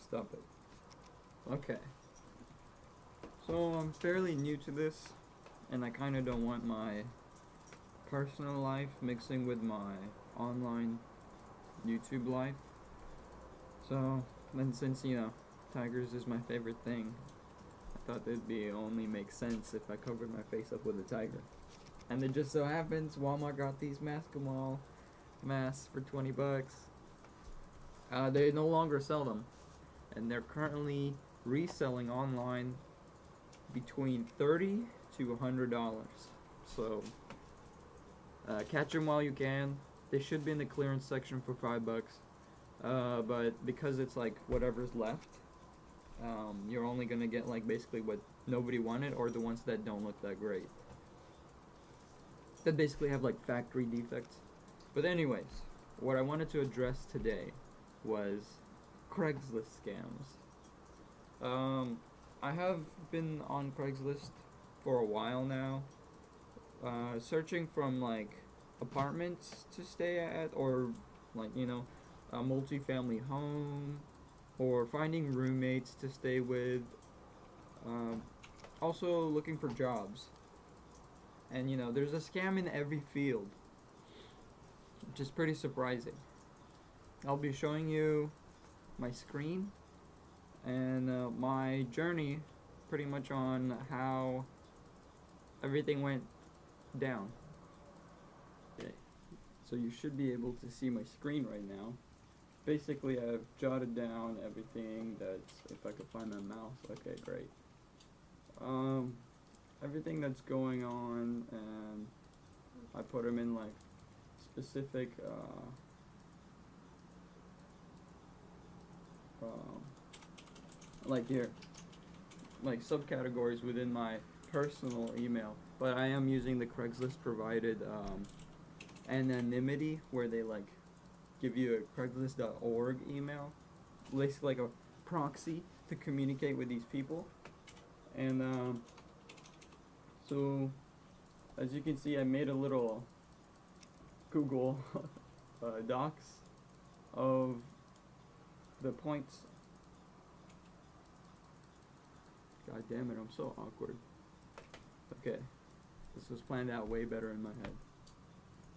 Stop it. Okay. So I'm fairly new to this, and I kind of don't want my personal life mixing with my online YouTube life. So, and since, tigers is my favorite thing, I thought it'd be only make sense if I covered my face up with a tiger. And it just so happens Walmart got these Mask-A-Mall masks for 20 bucks. They no longer sell them, and they're currently reselling online between $30 to $100. So catch them while you can. They should be in the clearance section for 5 bucks. But because it's like whatever's left, you're only gonna get like basically what nobody wanted, or the ones that don't look that great. That basically have like factory defects. But anyways, what I wanted to address today was Craigslist scams. I have been on Craigslist for a while now, searching from like apartments to stay at, or like a multifamily home, or finding roommates to stay with. Also looking for jobs. And there's a scam in every field, which is pretty surprising. I'll be showing you my screen and my journey pretty much on how everything went down. Okay, so you should be able to see my screen right now. Basically, I've jotted down everything that's, if I could find my mouse, okay, great. Everything that's going on, and I put them in like specific like here, like subcategories within my personal email. But I am using the Craigslist provided anonymity, where they like give you a Craigslist.org email, basically like a proxy to communicate with these people. And so as you can see, I made a little Google Docs of the points. God damn it, I'm so awkward. Okay, this was planned out way better in my head.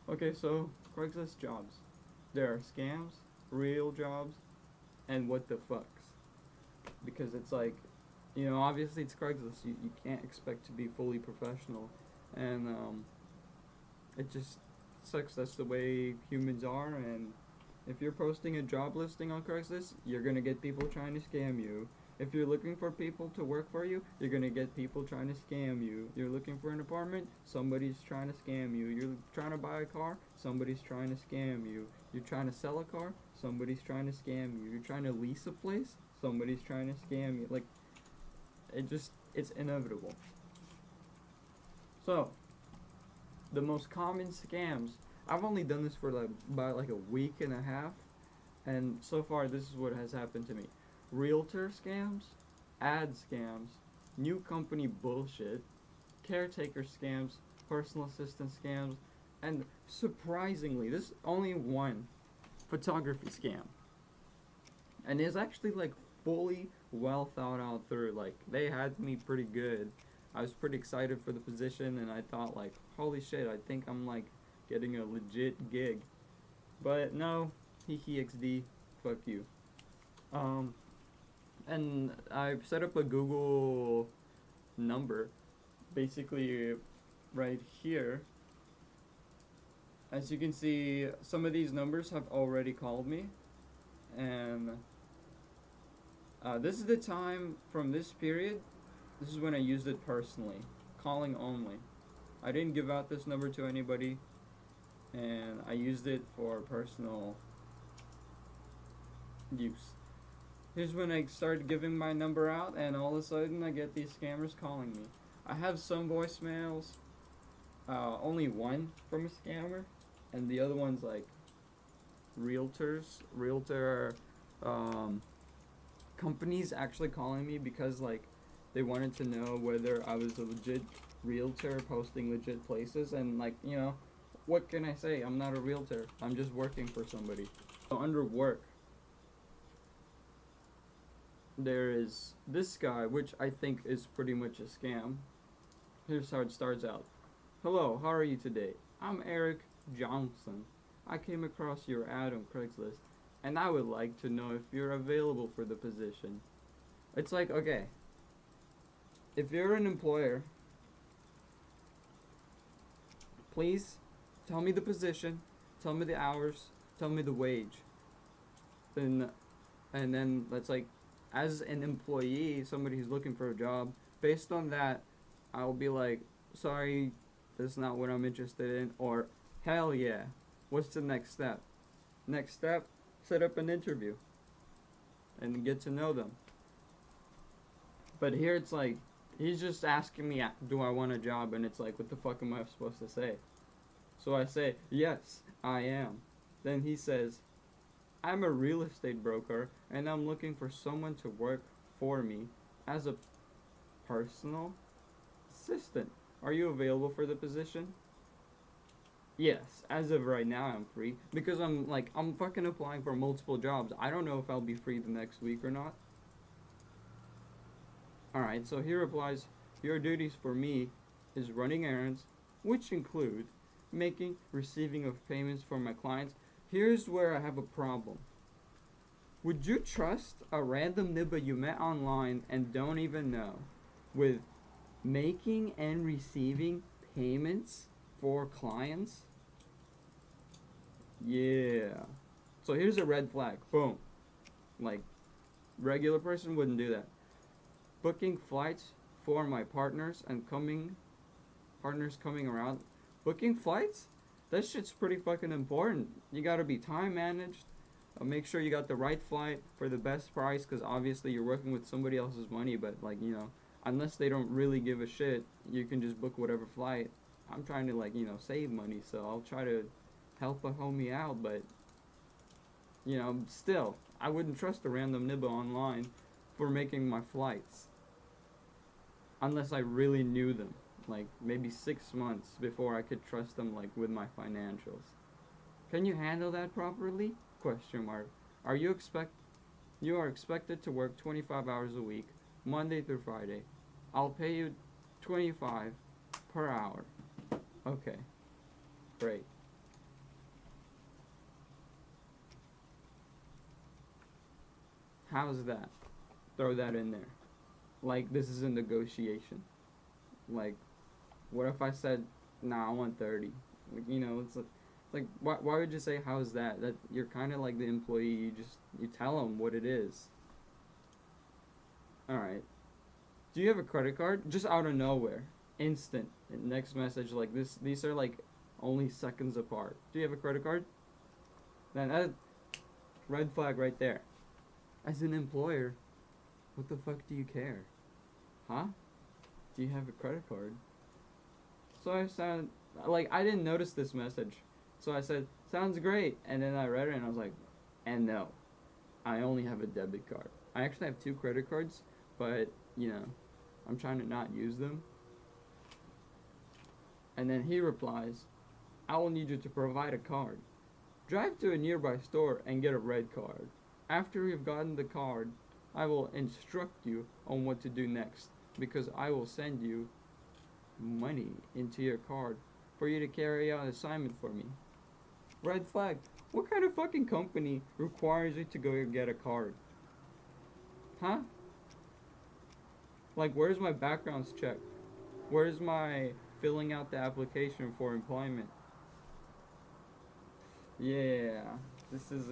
Okay, so Craigslist jobs. There are scams, real jobs, and what the fucks. Because it's like, obviously it's Craigslist. You can't expect to be fully professional. And it just sucks. That's the way humans are. And if you're posting a job listing on Craigslist, you're going to get people trying to scam you. If you're looking for people to work for you, you're going to get people trying to scam you. You're looking for an apartment, somebody's trying to scam you. You're trying to buy a car, somebody's trying to scam you. You're trying to sell a car, somebody's trying to scam you. You're trying to lease a place, somebody's trying to scam you. Like, it's inevitable. So, the most common scams, I've only done this for about a week and a half, and so far this is what has happened to me. Realtor scams, ad scams, new company bullshit, caretaker scams, personal assistant scams, and surprisingly, this is only one photography scam. And it's actually like fully well thought out through. Like, they had me pretty good. I was pretty excited for the position, and I thought like, holy shit, I think I'm like getting a legit gig. But no, XD, fuck you. And I've set up a Google number, basically right here. As you can see, some of these numbers have already called me, and this is the time from this period. This is when I used it personally, calling only. I didn't give out this number to anybody, and I used it for personal use. Here's when I started giving my number out, and all of a sudden I get these scammers calling me. I have some voicemails, only one from a scammer, and the other one's like realtor companies actually calling me because like they wanted to know whether I was a legit realtor posting legit places, and like, what can I say? I'm not a realtor. I'm just working for somebody. So under work, there is this guy, which I think is pretty much a scam. Here's how it starts out. Hello, how are you today? I'm Eric Johnson. I came across your ad on Craigslist, and I would like to know if you're available for the position. It's like, okay, if you're an employer, please tell me the position, tell me the hours, tell me the wage. Then, and then that's like, as an employee, somebody who's looking for a job, based on that, I'll be like, sorry, that's not what I'm interested in, or hell yeah, what's the next step? Next step, set up an interview and get to know them. But here it's like, he's just asking me, do I want a job? And it's like, what the fuck am I supposed to say? So I say, yes, I am. Then he says, I'm a real estate broker and I'm looking for someone to work for me as a personal assistant. Are you available for the position? Yes, as of right now I'm free because I'm fucking applying for multiple jobs. I don't know if I'll be free the next week or not. Alright, so he replies, your duties for me is running errands, which include making, receiving of payments for my clients. Here's where I have a problem. Would you trust a random nibba you met online and don't even know with making and receiving payments for clients? Yeah. So here's a red flag. Boom. Like, regular person wouldn't do that. Booking flights for my partners coming around. Booking flights? That shit's pretty fucking important. You gotta be time managed. Make sure you got the right flight for the best price, because obviously you're working with somebody else's money, but unless they don't really give a shit, you can just book whatever flight. I'm trying to save money, so I'll try to help a homie out, but still, I wouldn't trust a random nibba online for making my flights. Unless I really knew them, like maybe 6 months before I could trust them with my financials. Can you handle that properly? Question mark. You are expected to work 25 hours a week, Monday through Friday. I'll pay you 25 per hour. Okay. Great. How's that? Throw that in there. Like, this is a negotiation. Like, what if I said, nah, I want 30? It's why would you say, how's that? That you're kind of like the employee, you tell them what it is. Alright. Do you have a credit card? Just out of nowhere. Instant. Next message like this. These are only seconds apart. Do you have a credit card? Then that red flag right there. As an employer, what the fuck do you care? Huh? Do you have a credit card? So I sound I didn't notice this message. So I said, sounds great. And then I read it and I was like, and no, I only have a debit card. I actually have 2 credit cards, but I'm trying to not use them. And then he replies, I will need you to provide a card. Drive to a nearby store and get a red card. After you've gotten the card, I will instruct you on what to do next, because I will send you money into your card for you to carry out an assignment for me. Red flag. What kind of fucking company requires you to go get a card? Huh? Where's my background check? Where's my filling out the application for employment? Yeah, this is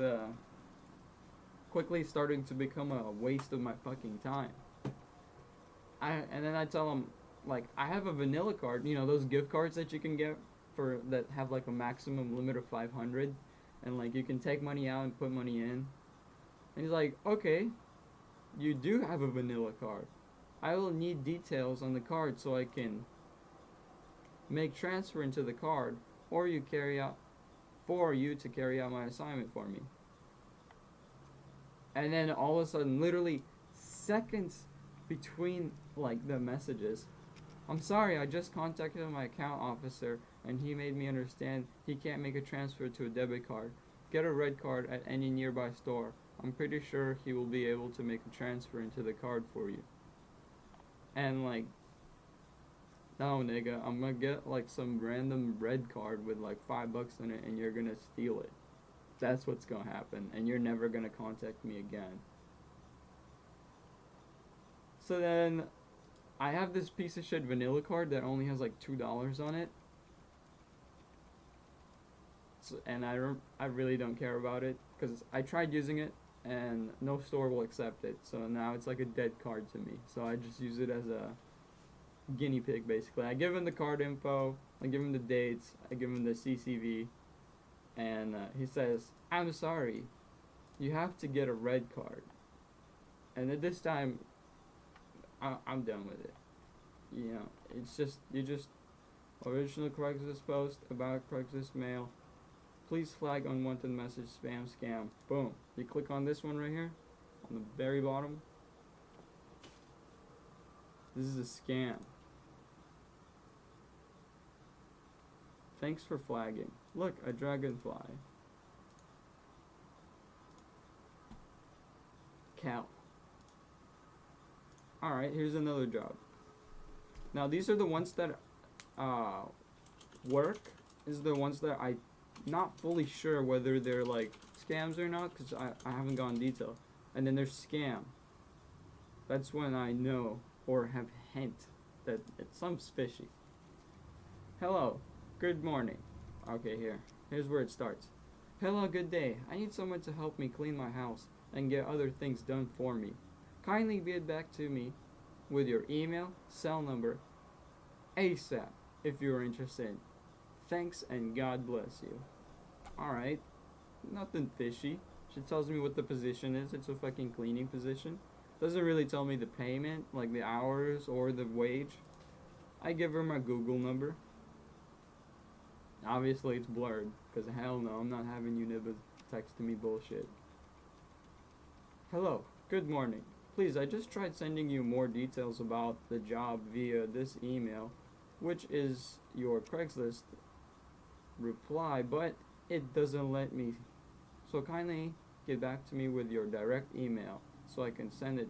quickly starting to become a waste of my fucking time. And then I tell them, I have a vanilla card, those gift cards that you can get that have a maximum limit of 500, and you can take money out and put money in. And he's like, okay, you do have a vanilla card. I will need details on the card so I can make transfer into the card, or you to carry out my assignment for me. And then all of a sudden, literally seconds between the messages, I'm sorry, I just contacted my account officer and he made me understand he can't make a transfer to a debit card. Get a red card at any nearby store. I'm pretty sure he will be able to make a transfer into the card for you. And like, no nigga, I'm gonna get like some random red card with like $5 in it and you're gonna steal it. That's what's gonna happen, and you're never gonna contact me again. So then, I have this piece of shit vanilla card that only has like $2 on it. So, and I really don't care about it, because I tried using it, and no store will accept it. So now it's like a dead card to me. So I just use it as a guinea pig, basically. I give him the card info, I give him the dates, I give him the CCV, and he says, I'm sorry, you have to get a red card. And at this time, I'm done with it. You know, it's just, original Craigslist post about Craigslist mail. Please flag unwanted message, spam, scam. Boom. You click on this one right here, on the very bottom. This is a scam. Thanks for flagging. Look, a dragonfly. Cow. Alright, here's another job. Now, these are the ones that work. These are the ones that I'm not fully sure whether they're like scams or not, because I haven't gone detail. And then there's scam. That's when I know or have hint that something's fishy. Hello, good morning. Okay, here's where it starts. Hello, good day. I need someone to help me clean my house and get other things done for me. Kindly get back to me with your email, cell number, ASAP, if you're interested. Thanks and God bless you. Alright, nothing fishy. She tells me what the position is. It's a fucking cleaning position. Doesn't really tell me the payment, like the hours or the wage. I give her my Google number. Obviously it's blurred, because hell no, I'm not having you nibba texting me bullshit. Hello, good morning. Please, I just tried sending you more details about the job via this email, which is your Craigslist reply, but it doesn't let me. So kindly get back to me with your direct email so I can send it.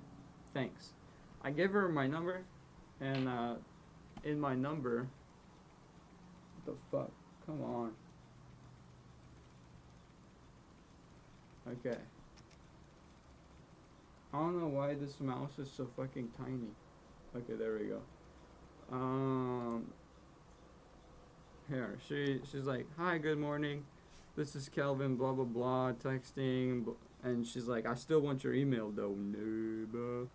Thanks. I give her my number, and in my number, what the fuck? Come on. Okay. I don't know why this mouse is so fucking tiny. Okay, there we go. Here, she's like, hi, good morning. This is Kelvin, blah, blah, blah, texting. And she's like, I still want your email, though, noob.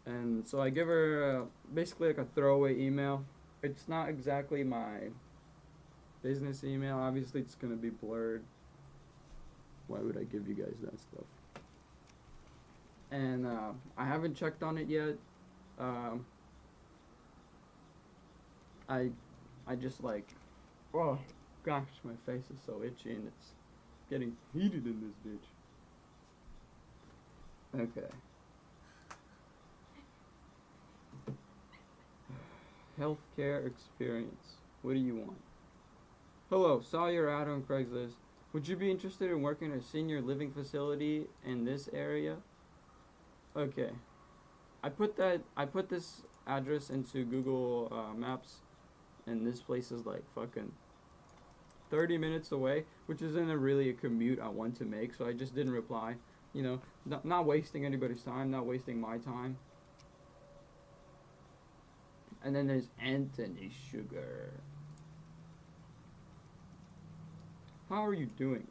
And so I give her basically like a throwaway email. It's not exactly my business email. Obviously, it's going to be blurred. Why would I give you guys that stuff? And I haven't checked on it yet. I just like, oh gosh, my face is so itchy and it's getting heated in this bitch. Okay. Healthcare experience. What do you want? Hello, saw your ad on Craigslist. Would you be interested in working at a senior living facility in this area? Okay. I put this address into Google Maps, and this place is like fucking 30 minutes away, which isn't really a commute I want to make, so I just didn't reply. You know, not wasting anybody's time, not wasting my time. And then there's Anthony Sugar. How are you doing?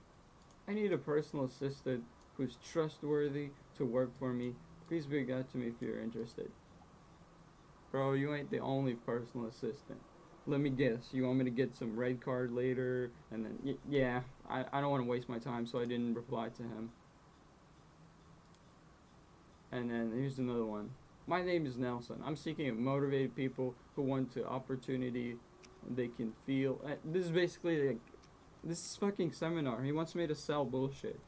I need a personal assistant who's trustworthy to work for me. Please reach out to me if you're interested. Bro, you ain't the only personal assistant. Let me guess, you want me to get some red card later? And then, yeah, I don't want to waste my time, so I didn't reply to him. And then here's another one. My name is Nelson. I'm seeking motivated people who want the opportunity they can feel. This is basically like, this is fucking seminar. He wants me to sell bullshit.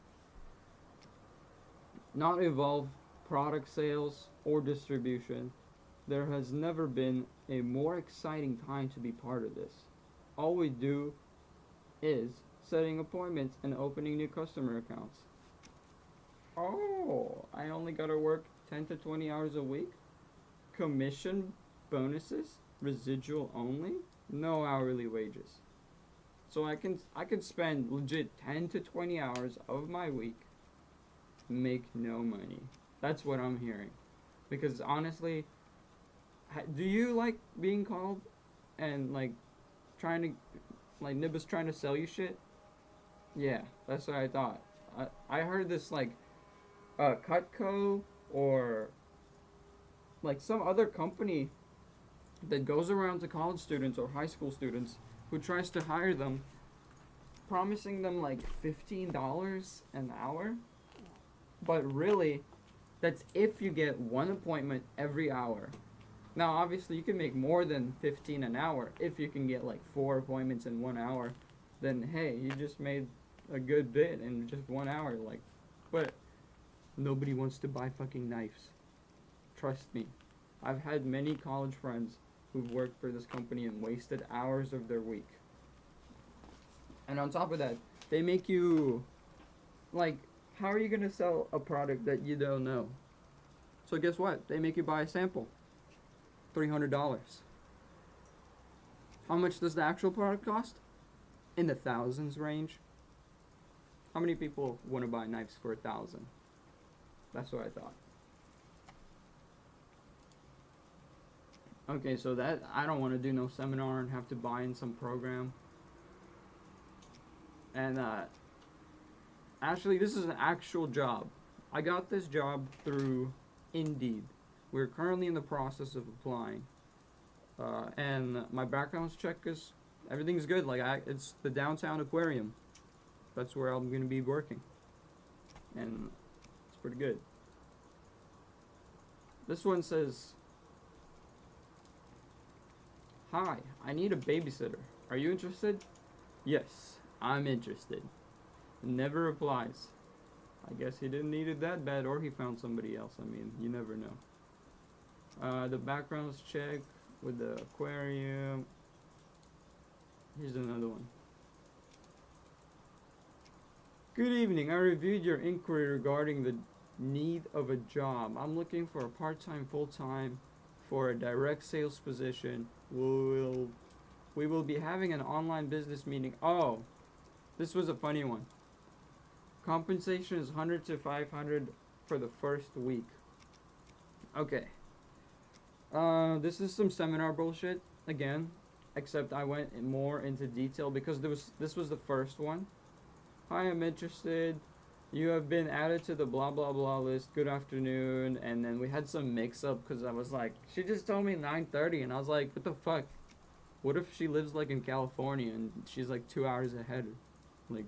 Not involve product sales or distribution. There has never been a more exciting time to be part of this. All we do is setting appointments and opening new customer accounts. Oh, I only gotta work 10 to 20 hours a week? Commission, bonuses, residual only, no hourly wages. So I could spend legit 10 to 20 hours of my week, make no money. That's what I'm hearing. Because honestly, do you like being called and like trying to like Nibba's trying to sell you shit? Yeah, that's what I thought. I heard this like Cutco or like some other company that goes around to college students or high school students who tries to hire them, promising them like $15 an hour. But really, that's if you get one appointment every hour. Now, obviously, you can make more than 15 an hour if you can get like 4 appointments in 1 hour. Then hey, you just made a good bit in just 1 hour. Like, but nobody wants to buy fucking knives. Trust me. I've had many college friends who've worked for this company and wasted hours of their week. And on top of that, they make you, like, how are you going to sell a product that you don't know? So guess what? They make you buy a sample. $300. How much does the actual product cost? In the thousands range. How many people want to buy knives for $1,000? That's what I thought. Okay, so that I don't want to do no seminar and have to buy in some program. And actually, this is an actual job. I got this job through Indeed. We're currently in the process of applying, and my background check is everything's good. Like it's the downtown aquarium. That's where I'm gonna be working, and it's pretty good. This one says, "Hi, I need a babysitter. Are you interested?" Yes, I'm interested. Never replies. I guess he didn't need it that bad, or he found somebody else. I mean, you never know. The backgrounds check with the aquarium. Here's another one. Good evening. I reviewed your inquiry regarding the need of a job. I'm looking for a part-time, full-time for a direct sales position. We will be having an online business meeting. Oh, this was a funny one. Compensation is 100 to 500 for the first week. Okay. This is some seminar bullshit again, except I went more into detail because this was the first one. Hi, I'm interested. You have been added to the blah blah blah list. Good afternoon. And then we had some mix up because I was like, she just told me 9:30, and I was like, what the fuck? What if she lives like in California and she's like 2 hours ahead? Like,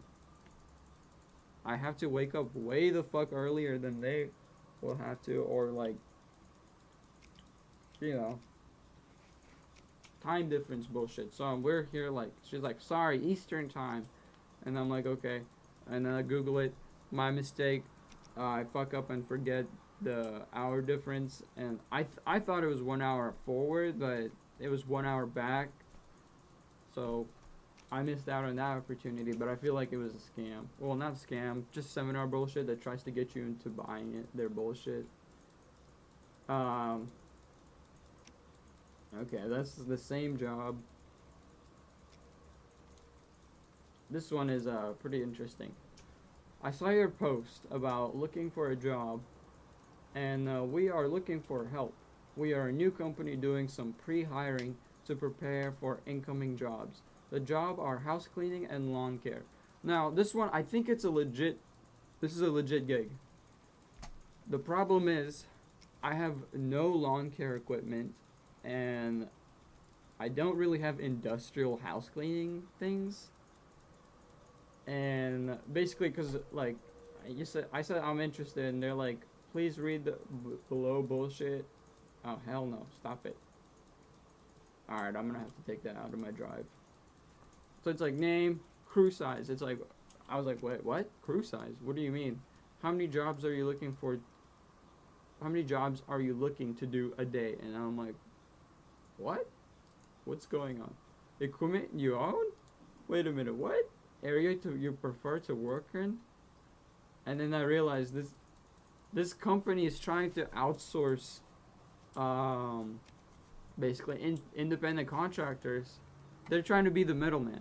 I have to wake up way the fuck earlier than they will have to, or like, you know, time difference bullshit. So we're here like, she's like, sorry, Eastern time. And I'm like, okay. And then I Google it. My mistake. I fuck up and forget the hour difference. And I thought it was 1 hour forward, but it was 1 hour back. So I missed out on that opportunity, but I feel like it was a scam. Well, not a scam, just seminar bullshit that tries to get you into buying it. Their bullshit. Okay, that's the same job. This one is pretty interesting. I saw your post about looking for a job, and we are looking for help. We are a new company doing some pre-hiring to prepare for incoming jobs. The job are house cleaning and lawn care. Now, this one, I think this is a legit gig. The problem is, I have no lawn care equipment, and I don't really have industrial house cleaning things. And basically, because like I said I'm interested, and they're like, please read the below bullshit. Oh hell no! Stop it. All right, I'm gonna have to take that out of my drive. So it's like name, crew size. It's like, I was like, wait, what? Crew size? What do you mean? How many jobs are you looking for? How many jobs are you looking to do a day? And I'm like, what? What's going on? Equipment you own? Wait a minute, what? Area you prefer to work in? And then I realized this company is trying to outsource, basically independent contractors. They're trying to be the middleman.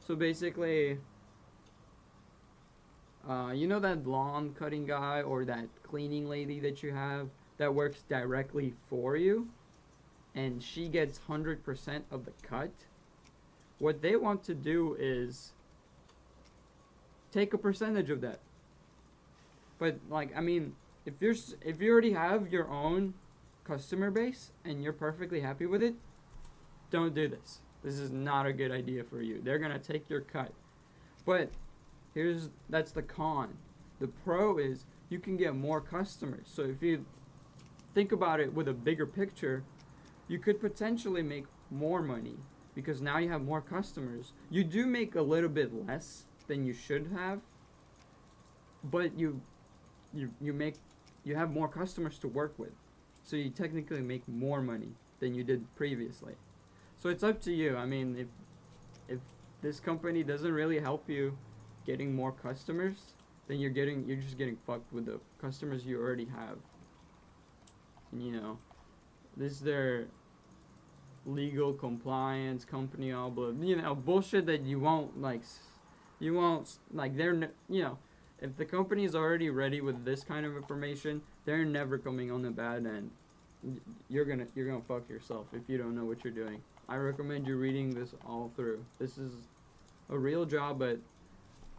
So basically, you know that lawn cutting guy or that cleaning lady that you have that works directly for you, and she gets 100% of the cut. What they want to do is take a percentage of that. But like, I mean, if you already have your own customer base and you're perfectly happy with it, don't do this. This is not a good idea for you. They're gonna take your cut. But that's the con. The pro is you can get more customers. So if you think about it with a bigger picture, you could potentially make more money because now you have more customers. You do make a little bit less than you should have, but you have more customers to work with. So you technically make more money than you did previously. So it's up to you. I mean, if this company doesn't really help you getting more customers, then you're just getting fucked with the customers you already have. And, you know, this is their legal compliance company, all bullshit that you won't like. They're if the company is already ready with this kind of information, they're never coming on the bad end. You're gonna fuck yourself if you don't know what you're doing. I recommend you reading this all through. This is a real job, but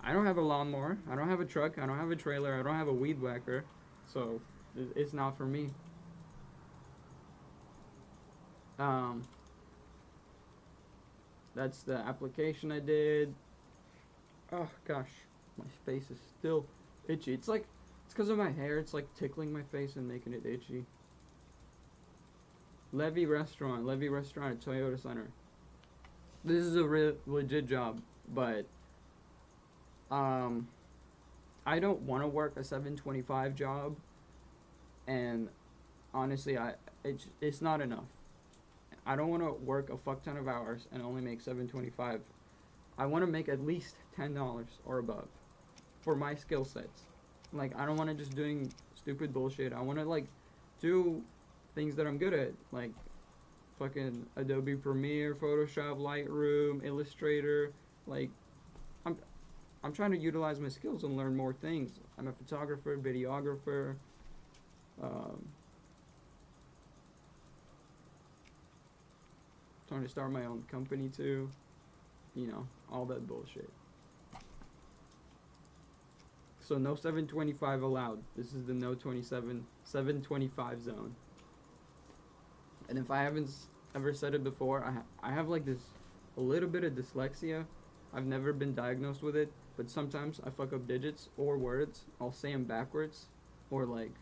I don't have a lawnmower. I don't have a truck. I don't have a trailer. I don't have a weed whacker. So it's not for me. That's the application I did. Oh gosh, my face is still itchy. It's because of my hair. It's like tickling my face and making it itchy. Levy Restaurant at Toyota Center. This is a legit job, but I don't want to work a 725 job, and honestly, it's not enough. I don't want to work a fuck ton of hours and only make $7.25. I want to make at least $10 or above for my skill sets. Like, I don't want to just doing stupid bullshit. I want to like do things that I'm good at, like fucking Adobe Premiere, Photoshop, Lightroom, Illustrator. Like, I'm trying to utilize my skills and learn more things. I'm a photographer, videographer. Trying to start my own company too. You know, all that bullshit. So no 725 allowed. This is the no 725 zone. And if I haven't ever said it before, I have like a little bit of dyslexia. I've never been diagnosed with it, but sometimes I fuck up digits or words. I'll say them backwards, or like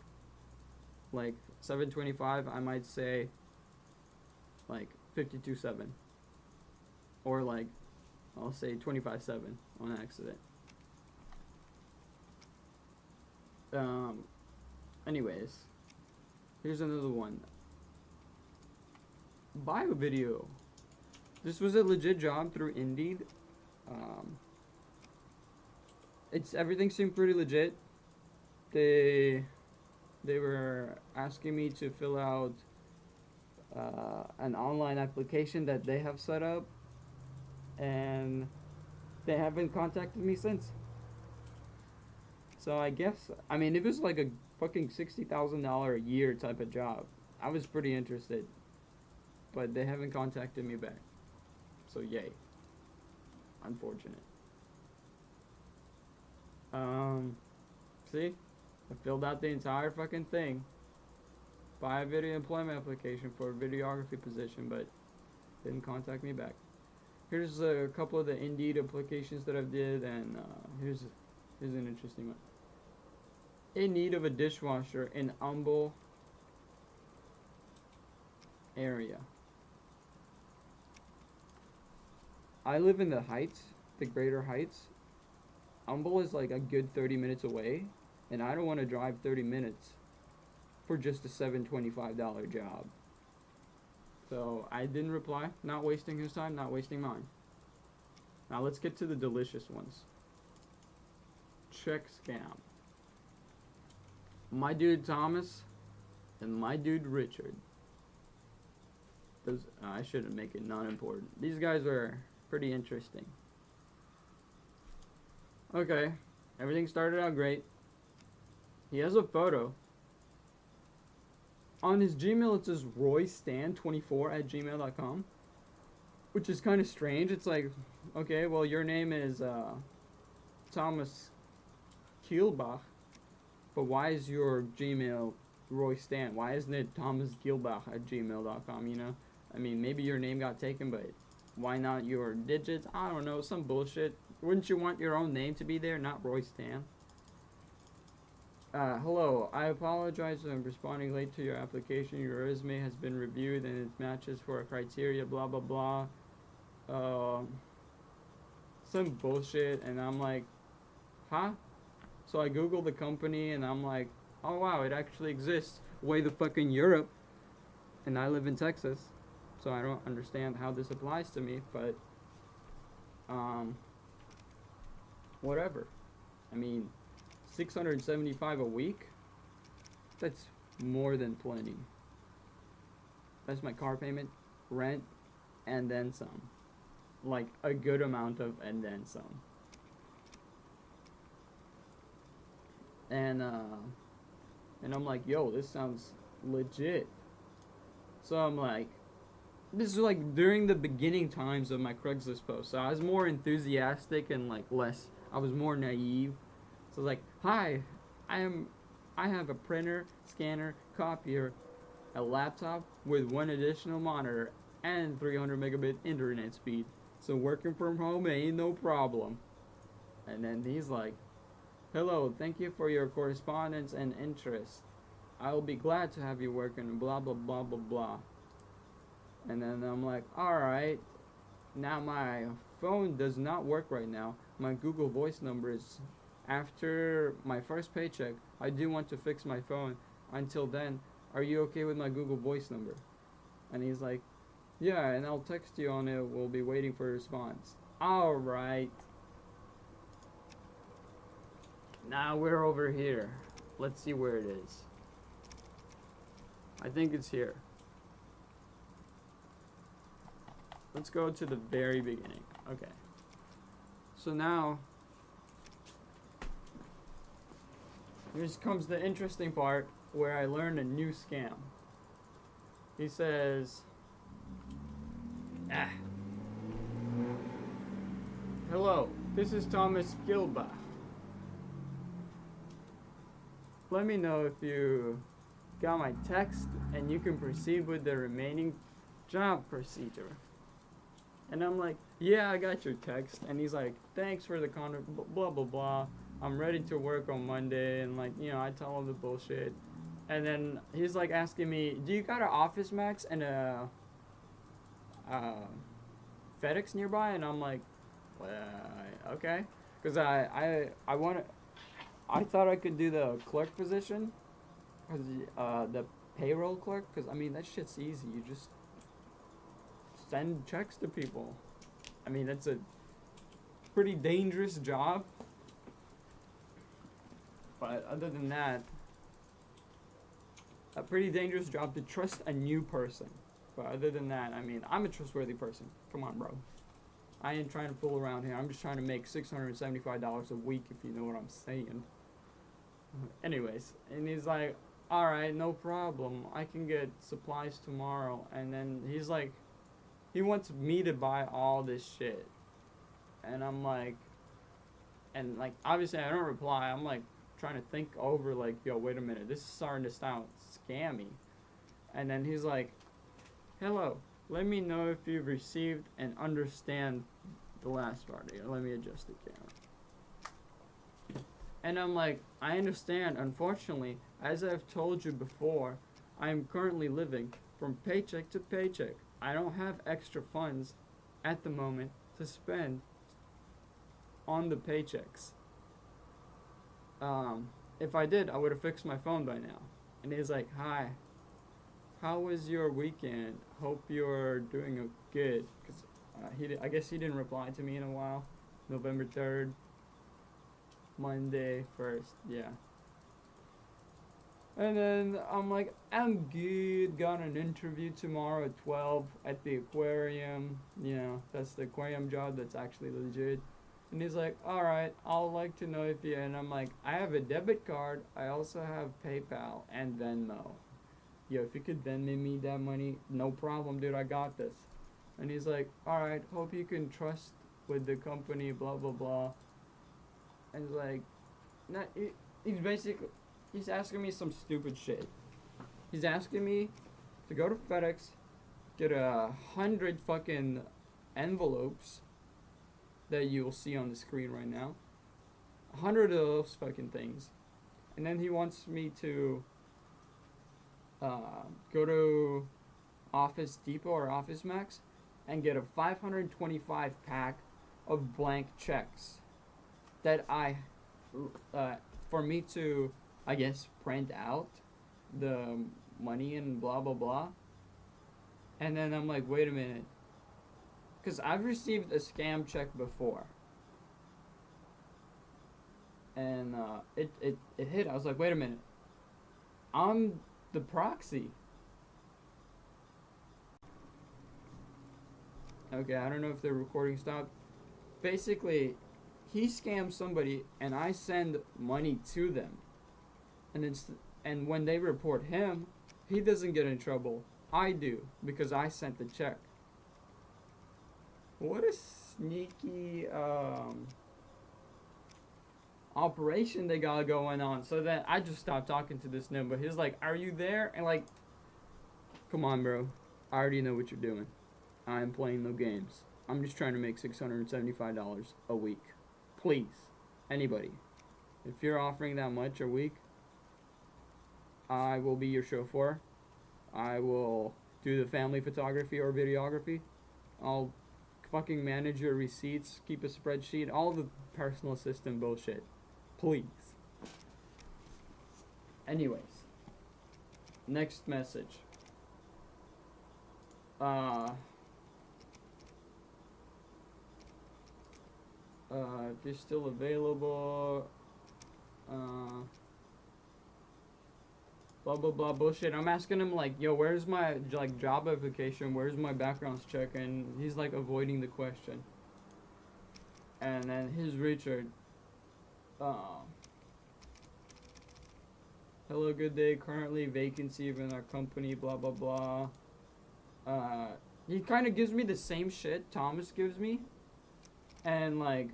725, I might say like 52.7, or like I'll say 25.7 on accident. Anyways, here's another one. Bio video. This was a legit job through Indeed. Everything seemed pretty legit. They were asking me to fill out an online application that they have set up, and they haven't contacted me since. So I guess, I mean, it was like a fucking $60,000 a year type of job. I was pretty interested, but they haven't contacted me back. So yay. Unfortunate. See? I filled out the entire fucking thing. Buy a video employment application for a videography position, but didn't contact me back. Here's a couple of the Indeed applications that I've did, and here's an interesting one. In need of a dishwasher in Humble area. I live in the Heights, the Greater Heights. Humble is like a good 30 minutes away, and I don't want to drive 30 minutes for just a $725 job. So I didn't reply, not wasting his time, not wasting mine. Now let's get to the delicious ones. Check scam. my dude Thomas and my dude Richard. Those I shouldn't make it non-important. These guys are pretty interesting. Okay, everything started out great. He has a photo. On his Gmail it says roystan24@gmail.com, which is kind of strange. It's like, okay, well your name is Thomas Kielbach, but why is your Gmail Roy Stan? Why isn't it Thomas Gilbach@gmail.com, you know? I mean, maybe your name got taken, but why not your digits? I don't know, some bullshit. Wouldn't you want your own name to be there, not Roy Stan? Hello, I apologize I'm responding late to your application. Your resume has been reviewed and it matches for a criteria, blah, blah, blah. Some bullshit, and I'm like, huh? So I Googled the company, and I'm like, oh wow, it actually exists way the fuck in Europe, and I live in Texas, so I don't understand how this applies to me, but, whatever. I mean, $675 a week? That's more than plenty. That's my car payment, rent, and then some. Like, a good amount of and then some. And I'm like, yo, this sounds legit. So I'm like, this is like during the beginning times of my Craigslist post. So I was more enthusiastic and like I was more naive. So like, hi, I have a printer, scanner, copier, a laptop with one additional monitor and 300 megabit internet speed. So working from home ain't no problem. And then he's like, hello, thank you for your correspondence and interest. I will be glad to have you working, blah, blah, blah, blah, blah. And then I'm like, alright. Now my phone does not work right now. My Google Voice number is after my first paycheck. I do want to fix my phone. Until then, are you okay with my Google Voice number? And he's like, yeah, and I'll text you on it. We'll be waiting for a response. Alright. Now we're over here. Let's see where it is. I think it's here. Let's go to the very beginning. Okay. So now, here comes the interesting part where I learned a new scam. He says, hello, this is Thomas Gilbach. Let me know if you got my text and you can proceed with the remaining job procedure. And I'm like, yeah, I got your text. And he's like, thanks for the blah, blah, blah. I'm ready to work on Monday. And like, you know, I tell him the bullshit. And then he's like asking me, do you got an Office Max and a FedEx nearby? And I'm like, okay. Because I thought I could do the clerk position. Cause the payroll clerk. Because, I mean, that shit's easy. You just send checks to people. I mean, that's a pretty dangerous job. But other than that, a pretty dangerous job to trust a new person. But other than that, I mean, I'm a trustworthy person. Come on, bro. I ain't trying to fool around here. I'm just trying to make $675 a week, if you know what I'm saying. Anyways, and he's like, alright, no problem. I can get supplies tomorrow. And then he's like, he wants me to buy all this shit. And I'm like, and like, obviously I don't reply. I'm like, trying to think over, like, yo, wait a minute. This is starting to sound scammy. And then he's like, hello, let me know if you've received and understand the last part here. Let me adjust the camera. And I'm like, I understand. Unfortunately, as I've told you before, I am currently living from paycheck to paycheck. I don't have extra funds at the moment to spend on the paychecks. If I did, I would have fixed my phone by now. And he's like, hi, how was your weekend? Hope you're doing good. Because I guess he didn't reply to me in a while. November 3rd. Monday 1st, yeah. And then I'm like, I'm good. Got an interview tomorrow at 12 at the aquarium. You know, that's the aquarium job that's actually legit. And he's like, alright, I'd like to know if you. And I'm like, I have a debit card. I also have PayPal and Venmo. Yo, if you could Venmo me that money, no problem, dude. I got this. And he's like, alright, hope you can trust with the company, blah, blah, blah. And he's like, not, he's basically, he's asking me some stupid shit. He's asking me to go to FedEx, get 100 fucking envelopes that you'll see on the screen right now. 100 of those fucking things. And then he wants me to go to Office Depot or Office Max and get a 525 pack of blank checks that for me to, I guess, print out the money and blah blah blah. And then I'm like, wait a minute, because I've received a scam check before, and it hit. I was like, wait a minute, I'm the proxy. Okay, I don't know if the recording stopped. Basically, he scams somebody, and I send money to them, and when they report him, he doesn't get in trouble. I do, because I sent the check. What a sneaky operation they got going on. So then I just stopped talking to this number. He's like, are you there? And like, come on, bro. I already know what you're doing. I am playing no games. I'm just trying to make $675 a week. Please, anybody, if you're offering that much a week, I will be your chauffeur. I will do the family photography or videography. I'll fucking manage your receipts, keep a spreadsheet, all the personal assistant bullshit. Please. Anyways, next message. If you're still available, blah blah blah bullshit. I'm asking him like, yo, where's my like job application? Where's my background check? And he's like avoiding the question. And then here's Richard. Hello, good day. Currently vacancy in our company. Blah blah blah. He kind of gives me the same shit Thomas gives me, and like,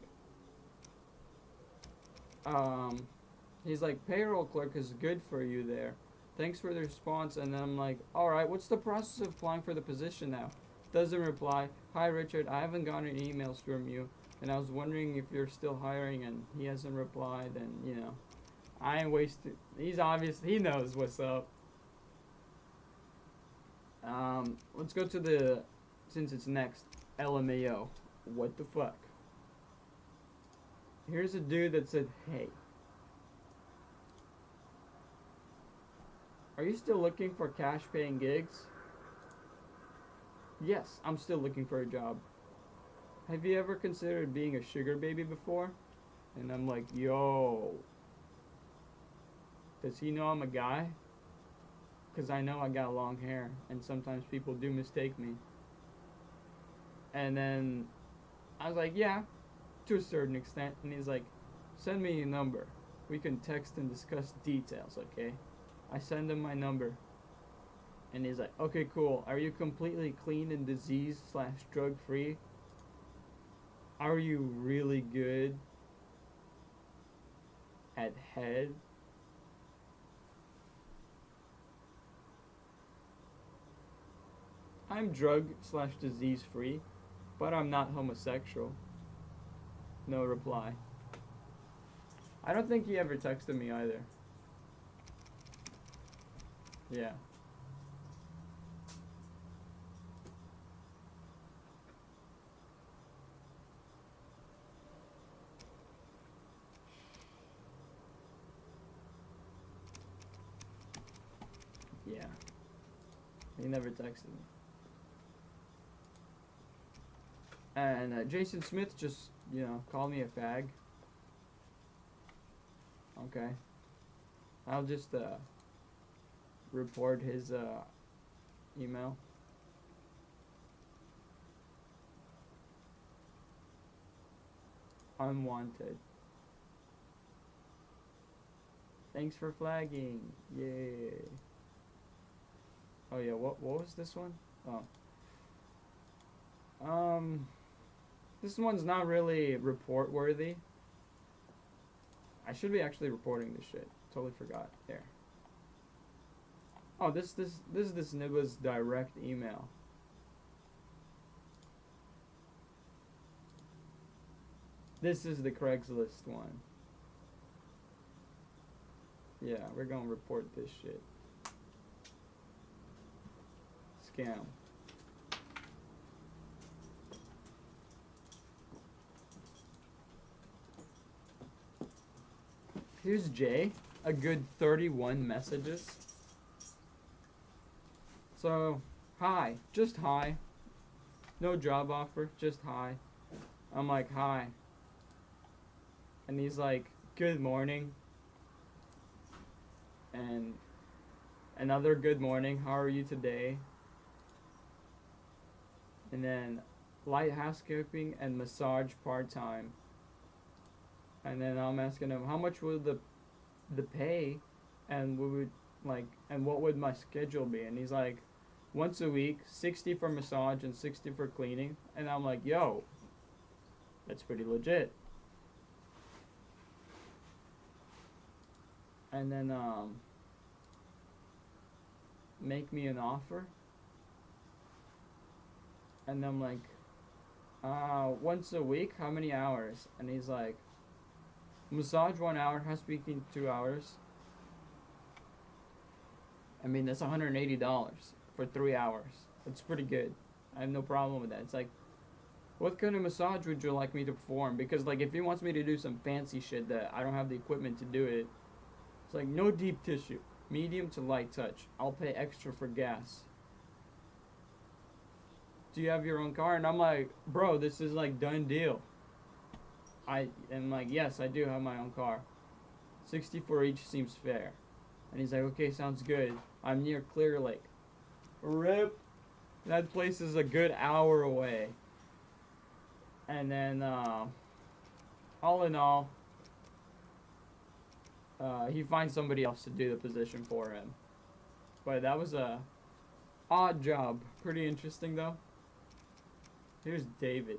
he's like, payroll clerk is good for you there. Thanks for the response. And then I'm like, alright, what's the process of applying for the position now? Doesn't reply. Hi Richard, I haven't gotten any emails from you, and I was wondering if you're still hiring, and he hasn't replied, and you know, I ain't wasted. He's obviously, he knows what's up. Let's go to the, since it's next, LMAO. What the fuck? Here's a dude that said, hey, are you still looking for cash paying gigs? Yes, I'm still looking for a job. Have you ever considered being a sugar baby before? And I'm like, yo, does he know I'm a guy? Because I know I got long hair, and sometimes people do mistake me. And then I was like, yeah, to a certain extent. And he's like, send me your number. We can text and discuss details, okay? I send him my number. And he's like, okay, cool. Are you completely clean and disease/drug free? Are you really good at head? I'm drug/disease free, but I'm not homosexual. No reply. I don't think he ever texted me either. Yeah. Yeah. He never texted me. And Jason Smith just, you know, called me a fag. Okay. I'll just report his email. Unwanted. Thanks for flagging. Yay. Oh yeah, what was this one? Oh. This one's not really report worthy. I should be actually reporting this shit. Totally forgot. There. Oh, this is this nigga's direct email. This is the Craigslist one. Yeah, we're gonna report this shit. Scam. Here's Jay. A good 31 messages. So, hi. Just hi. No job offer. Just hi. I'm like, hi. And he's like, good morning. And another good morning. How are you today? And then light housekeeping and massage part-time. And then I'm asking him, how much would the pay, and what would my schedule be? And he's like, once a week, 60 for massage and 60 for cleaning. And I'm like, yo, that's pretty legit. And then make me an offer. And I'm like, once a week, how many hours? And he's like, massage 1 hour, housekeeping 2 hours. I mean, that's $180 for 3 hours. That's pretty good. I have no problem with that. It's like, what kind of massage would you like me to perform? Because like, if he wants me to do some fancy shit that I don't have the equipment to do it, it's like, no deep tissue, medium to light touch. I'll pay extra for gas. Do you have your own car? And I'm like, bro, this is like done deal. I am like, yes, I do have my own car. 60 for each seems fair. And he's like, okay, sounds good. I'm near Clear Lake. RIP. That place is a good hour away. And then, all in all, he finds somebody else to do the position for him. But that was a odd job. Pretty interesting, though. Here's David.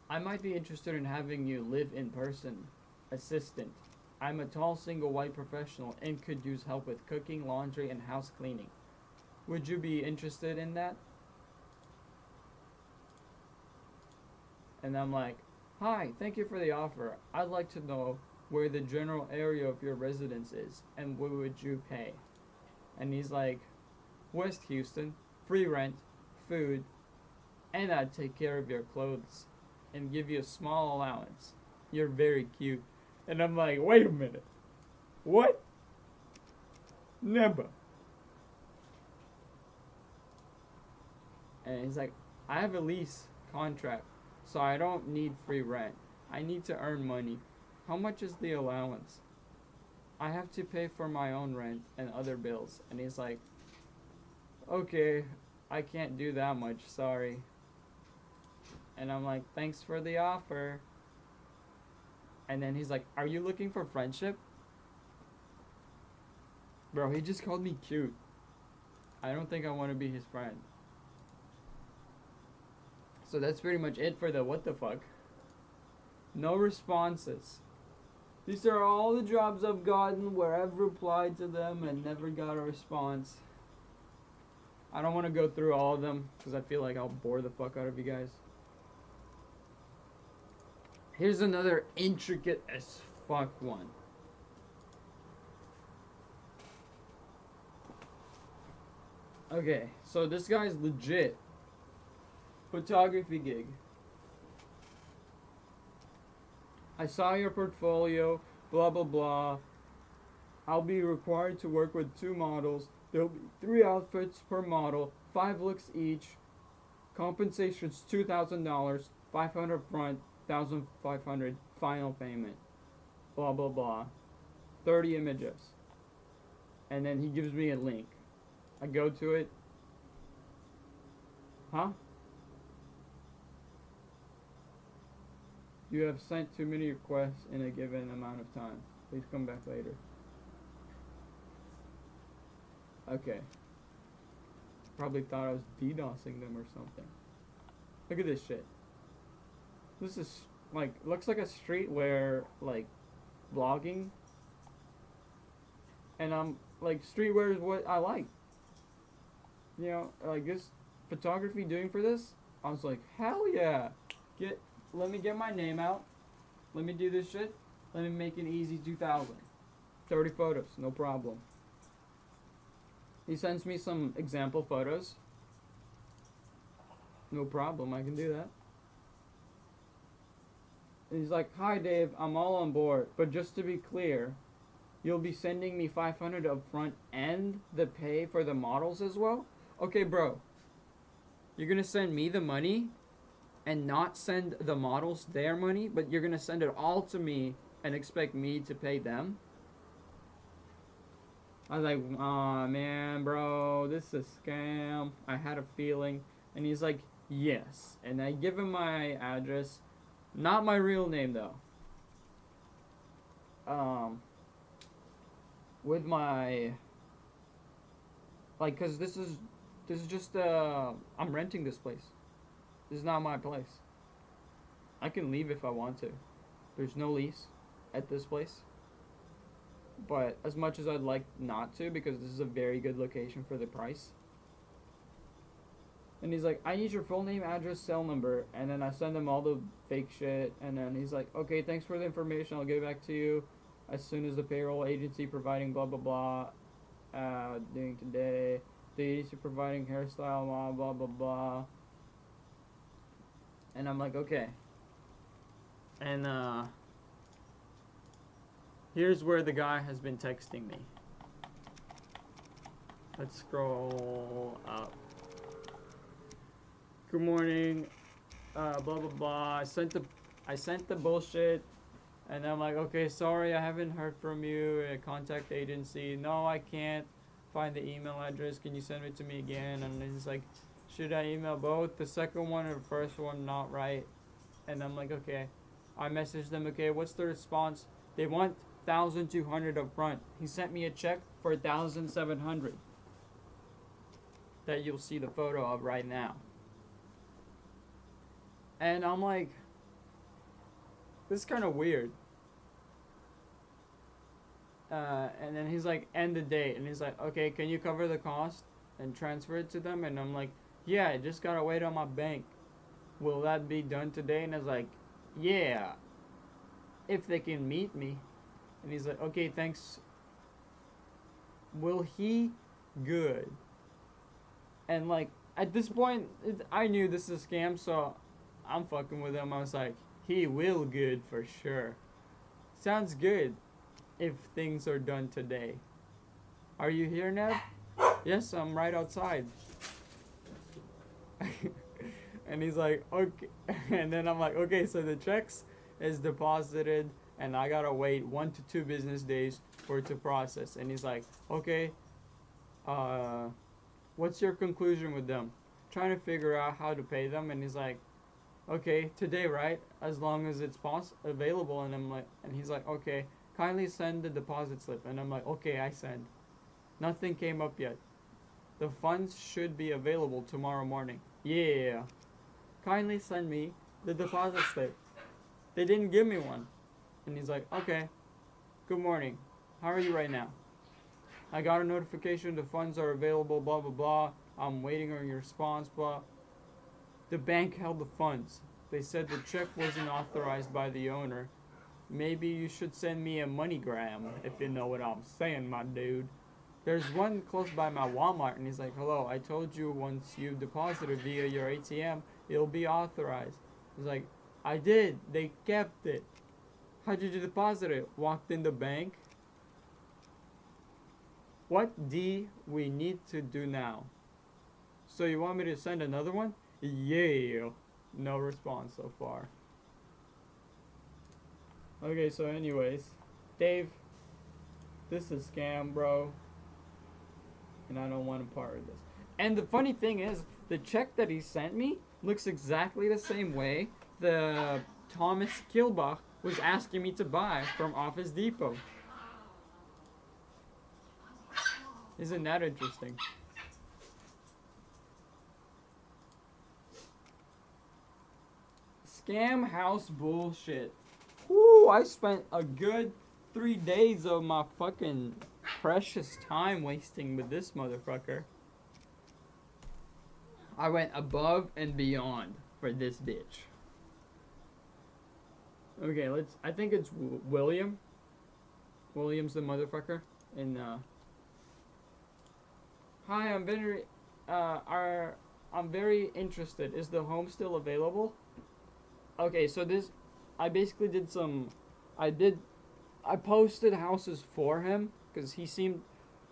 I might be interested in having you live in person. Assistant. I'm a tall single white professional and could use help with cooking, laundry, and house cleaning. Would you be interested in that? And I'm like, hi, thank you for the offer. I'd like to know where the general area of your residence is and what would you pay? And he's like, West Houston, free rent, food, and I'd take care of your clothes and give you a small allowance. You're very cute. And I'm like, wait a minute. What? Never. And he's like, I have a lease contract, so I don't need free rent. I need to earn money. How much is the allowance? I have to pay for my own rent and other bills. And he's like, okay, I can't do that much, sorry. And I'm like, thanks for the offer. And then he's like, are you looking for friendship? Bro, he just called me cute. I don't think I want to be his friend. So that's pretty much it for the what the fuck. No responses. These are all the jobs I've gotten where I've replied to them and never got a response. I don't want to go through all of them because I feel like I'll bore the fuck out of you guys. Here's another intricate as fuck one. Okay, so this guy's legit. Photography gig. I saw your portfolio, blah blah blah. I'll be required to work with 2 models. There'll be 3 outfits per model, 5 looks each. Compensation's $2,000, $500 front, $1,500 final payment. Blah blah blah. 30 images. And then he gives me a link. I go to it. Huh? You have sent too many requests in a given amount of time. Please come back later. Okay. Probably thought I was DDoSing them or something. Look at this shit. This is like, looks like a streetwear, like, vlogging. And I'm like, streetwear is what I like. You know, like this photography doing for this, I was like, hell yeah. Let me get my name out. Let me do this shit. Let me make an easy 2,000. 30 photos, no problem. He sends me some example photos. No problem, I can do that. And he's like, hi Dave, I'm all on board, but just to be clear, you'll be sending me 500 up front and the pay for the models as well? Okay, bro. You're gonna send me the money and not send the models their money, but you're gonna send it all to me and expect me to pay them? I was like, aw, man, bro, this is a scam. I had a feeling. And he's like, yes. And I give him my address. Not my real name, though. With my, like, cause this is just, I'm renting this place. This is not my place. I can leave if I want to. There's no lease at this place. But as much as I'd like not to, because this is a very good location for the price. And he's like, I need your full name, address, cell number. And then I send him all the fake shit. And then he's like, okay, thanks for the information. I'll get it back to you as soon as the payroll agency providing blah, blah, blah. Doing today. The agency providing hairstyle, blah, blah, blah, blah. And I'm like, okay. And, here's where the guy has been texting me. Let's scroll up. Good morning. Blah blah blah. I sent the bullshit, and I'm like, okay, sorry, I haven't heard from you. Contact agency. No, I can't find the email address. Can you send it to me again? And he's like, should I email both? The second one or the first one not right? And I'm like, okay. I messaged them. Okay, what's the response? They want 1,200 up front. He sent me a check for 1,700 that you'll see the photo of right now. And I'm like, this is kind of weird. And then he's like, end the date. And he's like, okay, can you cover the cost and transfer it to them? And I'm like, yeah, I just gotta wait on my bank. Will that be done today? And I was like, yeah, if they can meet me. And he's like, okay, thanks. Will he? Good. And like, at this point, I knew this is a scam, so I'm fucking with him. I was like, he will good for sure. Sounds good if things are done today. Are you here, Ned? Yes, I'm right outside. And he's like, okay. And then I'm like, okay, so the checks is deposited and I gotta wait 1 to 2 business days for it to process. And he's like, okay, what's your conclusion with them? Trying to figure out how to pay them. And he's like, okay, today, right? As long as it's available. And I'm like, and he's like, okay, kindly send the deposit slip. And I'm like, okay, I send. Nothing came up yet. The funds should be available tomorrow morning. Yeah. Kindly send me the deposit slip. They didn't give me one. And he's like, okay, good morning. How are you right now? I got a notification the funds are available, blah, blah, blah. I'm waiting on your response, blah. The bank held the funds. They said the check wasn't authorized by the owner. Maybe you should send me a MoneyGram, if you know what I'm saying, my dude. There's one close by my Walmart, and he's like, hello, I told you once you deposited via your ATM, it'll be authorized. He's like, I did. They kept it. How did you deposit it? Walked in the bank. What do we need to do now? So you want me to send another one? Yeah. No response so far. Okay, so anyways, Dave, This is a scam, bro. And I don't want a part of this. And the funny thing is, the check that he sent me looks exactly the same way the Thomas Kilbach was asking me to buy from Office Depot. Isn't that interesting? Scam house bullshit. Whoo, I spent a good 3 days of my fucking precious time wasting with this motherfucker. I went above and beyond for this bitch. Okay, I think it's William. William's the motherfucker. And, hi, I'm very interested. Is the home still available? Okay, so I basically did I posted houses for him because he seemed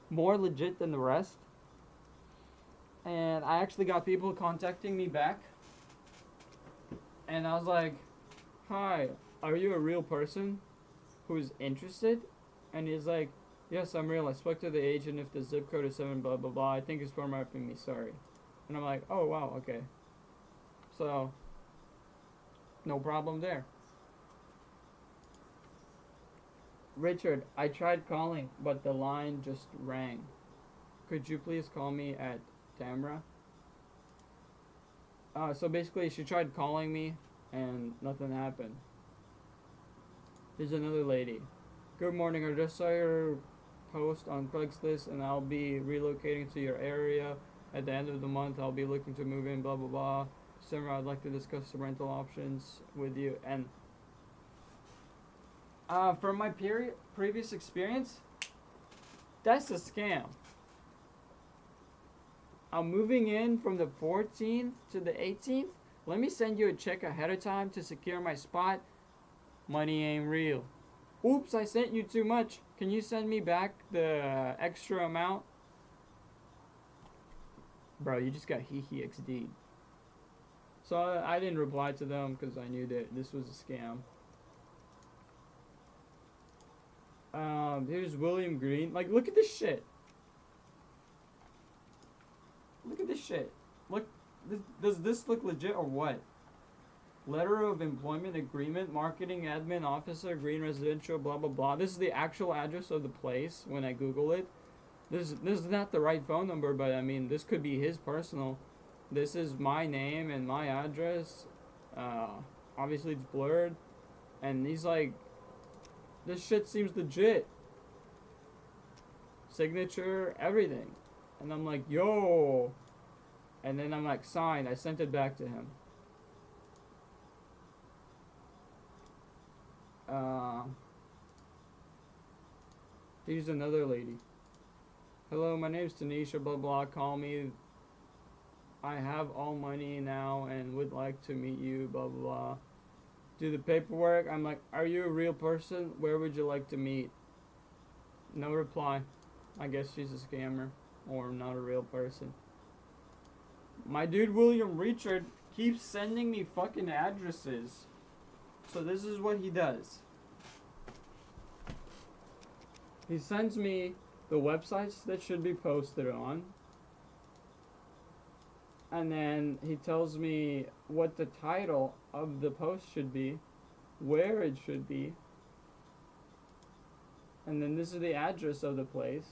more legit than the rest. And I actually got people contacting me back. And I was like, hi, are you a real person who's interested? And he's like, yes, I'm real. I spoke to the agent. If the zip code is 7 blah blah blah, I think it's for marking me, sorry. And I'm like, oh wow, okay. So no problem there. Richard, I tried calling, but the line just rang. Could you please call me at Tamra? So basically, she tried calling me, and nothing happened. Here's another lady. Good morning, I just saw your post on Craigslist, and I'll be relocating to your area. At the end of the month, I'll be looking to move in, blah, blah, blah. December, I'd like to discuss the rental options with you. And from my previous experience, that's a scam. I'm moving in from the 14th to the 18th. Let me send you a check ahead of time to secure my spot. Money ain't real. Oops, I sent you too much. Can you send me back the extra amount? Bro, you just got hee XD. So I didn't reply to them because I knew that this was a scam. Here's William Green. Like, look at this shit. Look at this shit. Look, does this look legit or what? Letter of employment agreement, marketing admin officer, green residential, blah blah blah. This is the actual address of the place when I Google it. This is not the right phone number, but I mean this could be his personal. This is my name and my address. Obviously it's blurred, and he's like, this shit seems legit. Signature, everything. And I'm like, yo. And then I'm like, signed. I sent it back to him. Here's another lady. Hello, my name's Tanisha, blah blah, call me. I have all money now and would like to meet you, blah blah blah. Do the paperwork. I'm like, are you a real person? Where would you like to meet? No reply. I guess she's a scammer or not a real person. My dude William Richard keeps sending me fucking addresses. So this is what he does. He sends me the websites that should be posted on. And then he tells me what the title of the post should be, where it should be. And then this is the address of the place.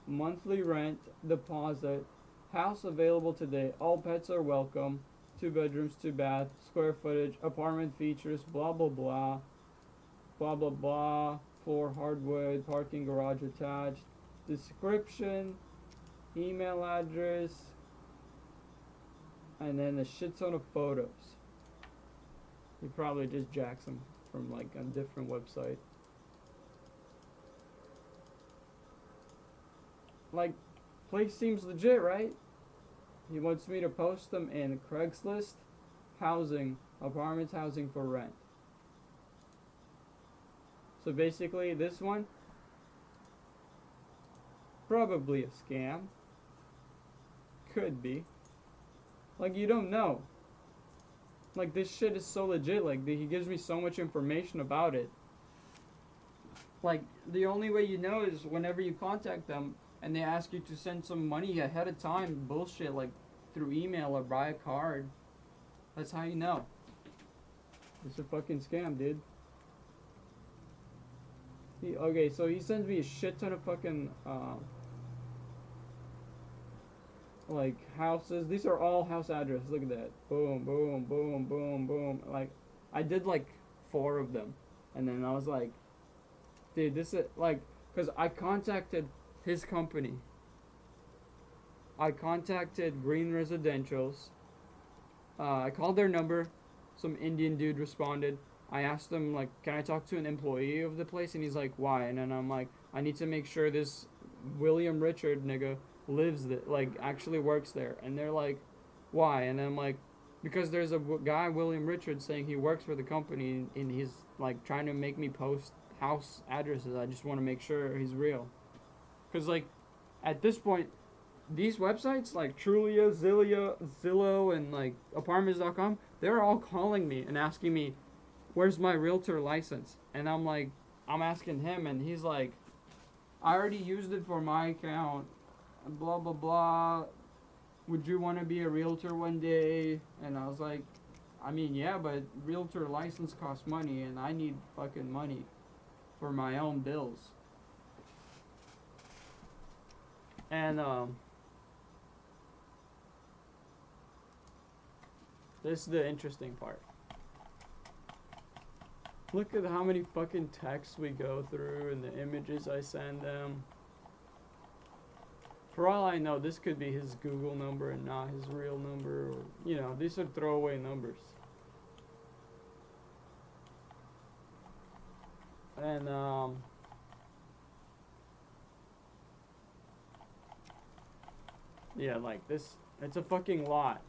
Monthly rent, deposit, house available today, all pets are welcome, 2 bedrooms, 2 baths, square footage, apartment features, blah blah blah, blah blah blah, floor hardwood, parking garage attached, description, email address, and then a shit ton of photos. He probably just jacks them from like a different website. Like, place seems legit, right? He wants me to post them in Craigslist, housing, apartments, housing for rent. So basically, this one, probably a scam. Could be. Like, you don't know. Like, this shit is so legit. Like, he gives me so much information about it. Like, the only way you know is whenever you contact them and they ask you to send some money ahead of time, bullshit, like through email or buy a card. That's how you know. It's a fucking scam, dude. Okay, so he sends me a shit ton of fucking, like, houses. These are all house addresses. Look at that. Boom, boom, boom, boom, boom. Like, I did, like, 4 of them. And then I was like, dude, this is, like, because I contacted his company. I contacted Green Residentials. I called their number. Some Indian dude responded. I asked him, like, can I talk to an employee of the place? And he's like, why? And then I'm like, I need to make sure this William Richard nigga lives there, like, actually works there. And they're like, why? And I'm like, because there's a guy, William Richard, saying he works for the company and he's, like, trying to make me post house addresses. I just want to make sure he's real. Because, like, at this point, these websites, like Trulia, Zillow, and, like, apartments.com, they're all calling me and asking me, where's my realtor license? And I'm like, I'm asking him, and he's like, I already used it for my account, blah, blah, blah. Would you want to be a realtor one day? And I was like, I mean, yeah, but realtor license costs money, and I need fucking money for my own bills. And, this is the interesting part. Look at how many fucking texts we go through and the images I send them. For all I know, this could be his Google number and not his real number. Or, you know, these are throwaway numbers. And, yeah, like, this, it's a fucking lot.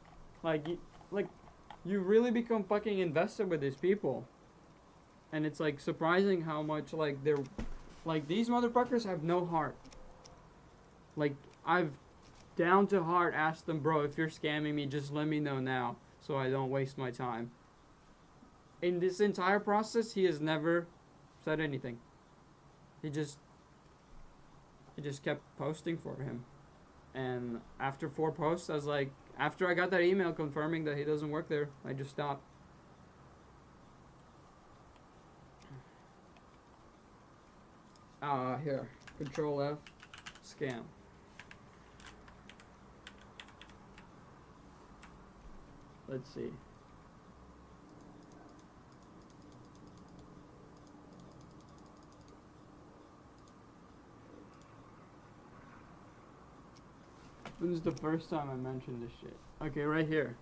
Like, you really become fucking invested with these people. And it's, like, surprising how much, like, they're, like, these motherfuckers have no heart. Like, I've down to heart asked them, bro, if you're scamming me, just let me know now so I don't waste my time. In this entire process, he has never said anything. He just kept posting for him. And after 4 posts, I was like, after I got that email confirming that he doesn't work there, I just stopped. Here, Control F, scam. Let's see. This is the first time I mentioned this shit. Okay, right here.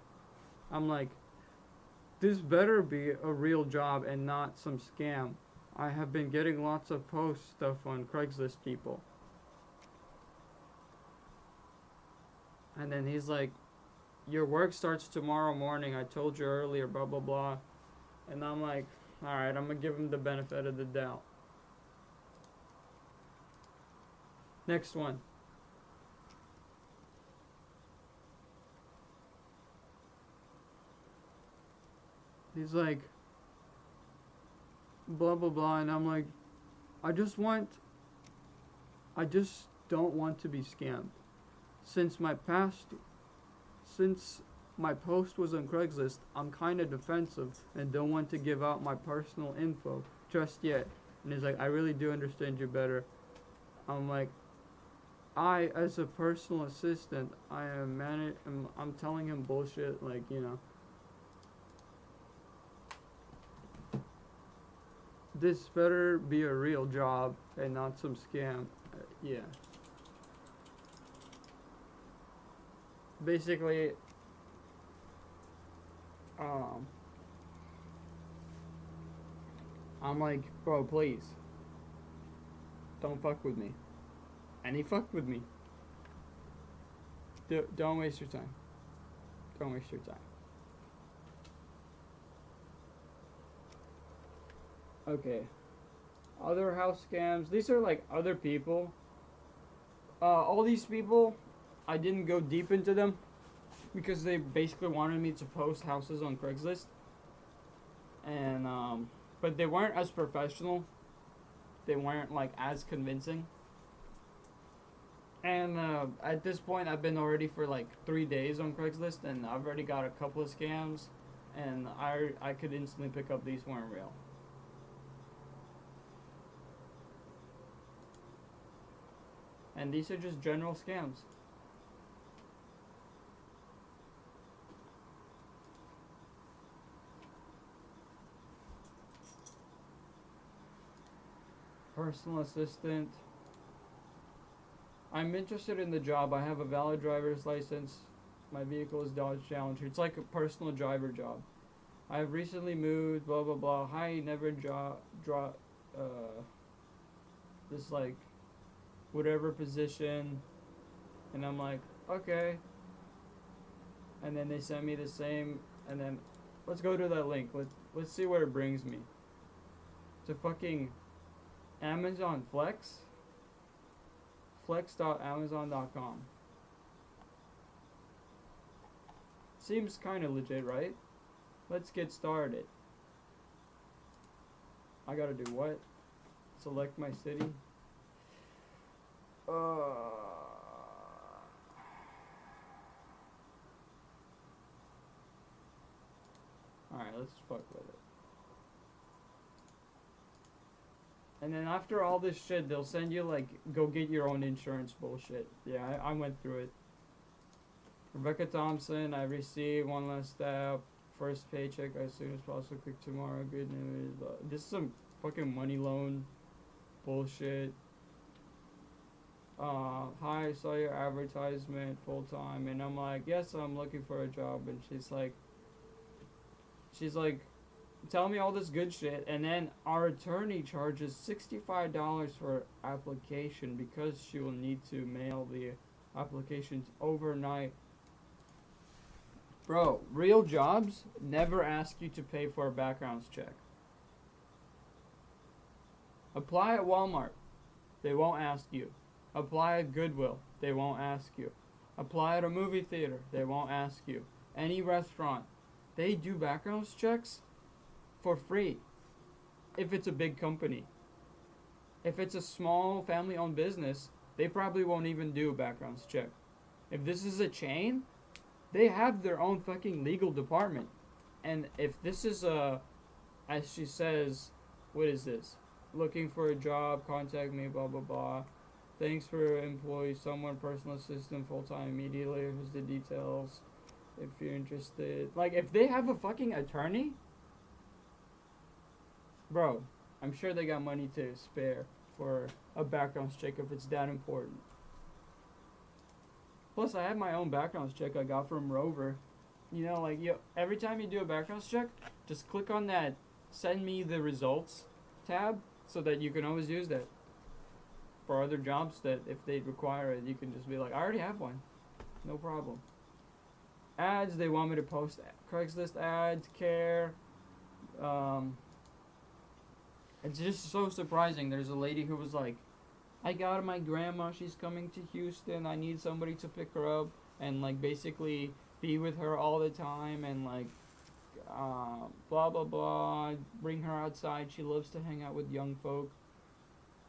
I'm like, this better be a real job and not some scam. I have been getting lots of post stuff on Craigslist people. And then he's like, your work starts tomorrow morning. I told you earlier, blah, blah, blah. And I'm like, alright, I'm going to give him the benefit of the doubt. Next one. He's like, blah, blah, blah. And I'm like, I just don't want to be scammed. Since my post was on Craigslist, I'm kind of defensive and don't want to give out my personal info just yet. And he's like, I really do understand you better. I'm like, as a personal assistant, I'm telling him bullshit, like, you know. This better be a real job and not some scam. Yeah. Basically, I'm like, bro, please, don't fuck with me. And he fucked with me. Don't waste your time. Don't waste your time. Okay. Other house scams. These are like other people. All these people, I didn't go deep into them because they basically wanted me to post houses on Craigslist. And, but they weren't as professional. they weren't like as convincing. And at this point, I've been already for like 3 days on Craigslist, and I've already got a couple of scams, and I could instantly pick up these weren't real. And these are just general scams. Personal assistant. I'm interested in the job. I have a valid driver's license. My vehicle is Dodge Challenger. It's like a personal driver job. I have recently moved, blah blah blah. Hi, never this like whatever position, and I'm like, okay. And then they send me the same, and then let's go to that link. Let's see where it brings me. To fucking Amazon Flex. Flex.amazon.com. Seems kind of legit, right? Let's get started. I gotta do what? Select my city. Alright, let's fuck with it. And then after all this shit, they'll send you like, go get your own insurance bullshit. Yeah, I went through it. Rebecca Thompson, I received one last step. First paycheck as soon as possible. Click tomorrow. Good news. This is some fucking money loan bullshit. Hi, I saw your advertisement full time, and I'm like, yes, I'm looking for a job. And she's like, tell me all this good shit, and then our attorney charges $65 for application because she will need to mail the applications overnight. Bro, real jobs never ask you to pay for a background check. Apply at Walmart. They won't ask you. Apply at Goodwill. They won't ask you. Apply at a movie theater. They won't ask you. Any restaurant. They do background checks for free if it's a big company. If it's a small family-owned business, they probably won't even do a background check. If this is a chain, they have their own fucking legal department. And if this is as she says, what is this? Looking for a job, contact me, blah, blah, blah. Thanks for employee, someone, personal assistant, full-time, immediately. Here's the details if you're interested. Like, if they have a fucking attorney, bro, I'm sure they got money to spare for a background check if it's that important. Plus, I have my own background check I got from Rover. You know, like, every time you do a background check, just click on that send me the results tab so that you can always use that for other jobs that if they require it, you can just be like, I already have one. No problem. Ads, they want me to post Craigslist ads, care. It's just so surprising. There's a lady who was like, I got my grandma, she's coming to Houston, I need somebody to pick her up and like basically be with her all the time and like blah blah blah, bring her outside, she loves to hang out with young folk.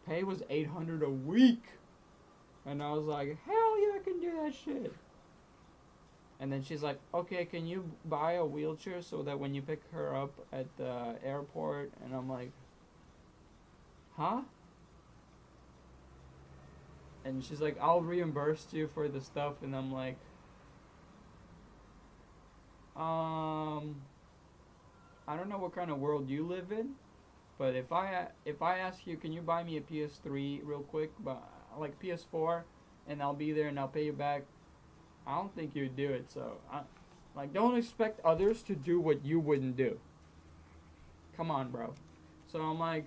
Pay was $800 a week, and I was like, hell yeah, I can do that shit. And then she's like, okay, can you buy a wheelchair so that when you pick her up at the airport? And I'm like, huh? And she's like, I'll reimburse you for the stuff. And I'm like, I don't know what kind of world you live in, but if I ask you, can you buy me a PS3 real quick, but like PS4, and I'll be there and I'll pay you back, I don't think you'd do it. So don't expect others to do what you wouldn't do. Come on, bro. So I'm like,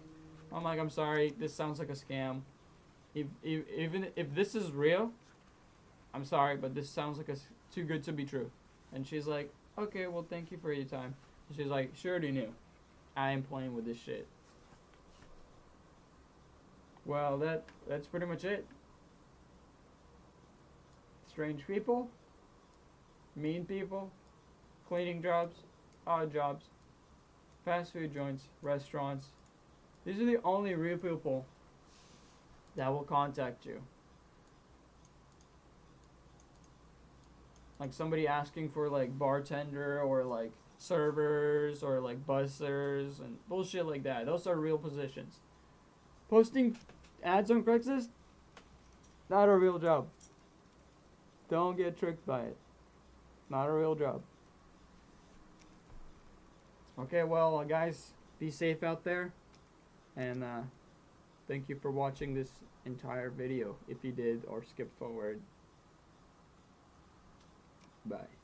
I'm sorry, this sounds like a scam. Even if this is real, I'm sorry, but this sounds like too good to be true. And she's like, okay, well, thank you for your time. And she's like, she already knew. I ain't playing with this shit. Well, that's pretty much it. Strange people, mean people, cleaning jobs, odd jobs, fast food joints, restaurants. These are the only real people that will contact you. Like somebody asking for like bartender or like servers or like bussers and bullshit like that. Those are real positions. Posting ads on Craigslist, not a real job. Don't get tricked by it. Not a real job. Okay, well, guys, be safe out there. And thank you for watching this entire video, if you did or skipped forward. Bye.